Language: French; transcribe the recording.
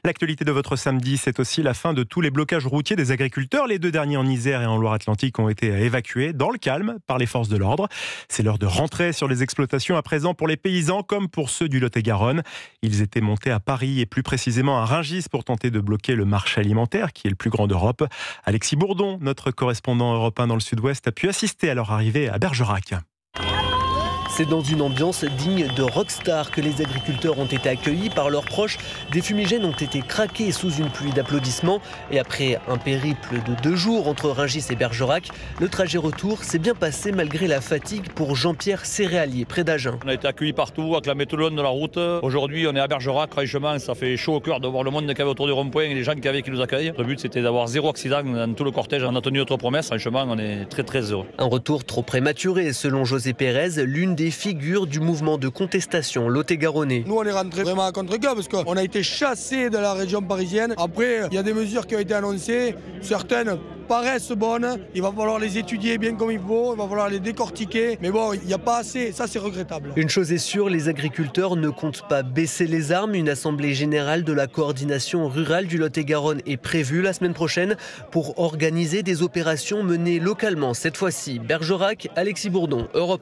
L'actualité de votre samedi, c'est aussi la fin de tous les blocages routiers des agriculteurs. Les 2 derniers en Isère et en Loire-Atlantique ont été évacués dans le calme par les forces de l'ordre. C'est l'heure de rentrer sur les exploitations à présent pour les paysans comme pour ceux du Lot-et-Garonne. Ils étaient montés à Paris et plus précisément à Rungis pour tenter de bloquer le marché alimentaire qui est le plus grand d'Europe. Alexis Bourdon, notre correspondant européen dans le sud-ouest, a pu assister à leur arrivée à Bergerac. C'est dans une ambiance digne de rockstar que les agriculteurs ont été accueillis par leurs proches. Des fumigènes ont été craqués sous une pluie d'applaudissements. Et après un périple de 2 jours entre Rungis et Bergerac, le trajet retour s'est bien passé malgré la fatigue pour Jean-Pierre Céréalier, près d'Agen. On a été accueillis partout, acclamés tout le long de la route. Aujourd'hui, on est à Bergerac. Franchement, ça fait chaud au cœur de voir le monde qu'il y avait autour du rond-point et les gens qui nous accueillent. Le but, c'était d'avoir 0 accident dans tout le cortège. On a tenu notre promesse. Franchement, on est très très heureux. Un retour trop prématuré, selon José Pérez, l'une des figures du mouvement de contestation lot-et-garonnais. Nous, on est rentrés vraiment à contre-cœur parce qu'on a été chassés de la région parisienne. Après, il y a des mesures qui ont été annoncées. Certaines paraissent bonnes. Il va falloir les étudier bien comme il faut. Il va falloir les décortiquer. Mais bon, il n'y a pas assez. Ça, c'est regrettable. Une chose est sûre, les agriculteurs ne comptent pas baisser les armes. Une assemblée générale de la coordination rurale du Lot-et-Garonne est prévue la semaine prochaine pour organiser des opérations menées localement. Cette fois-ci, Bergerac, Alexis Bourdon, Europe 1.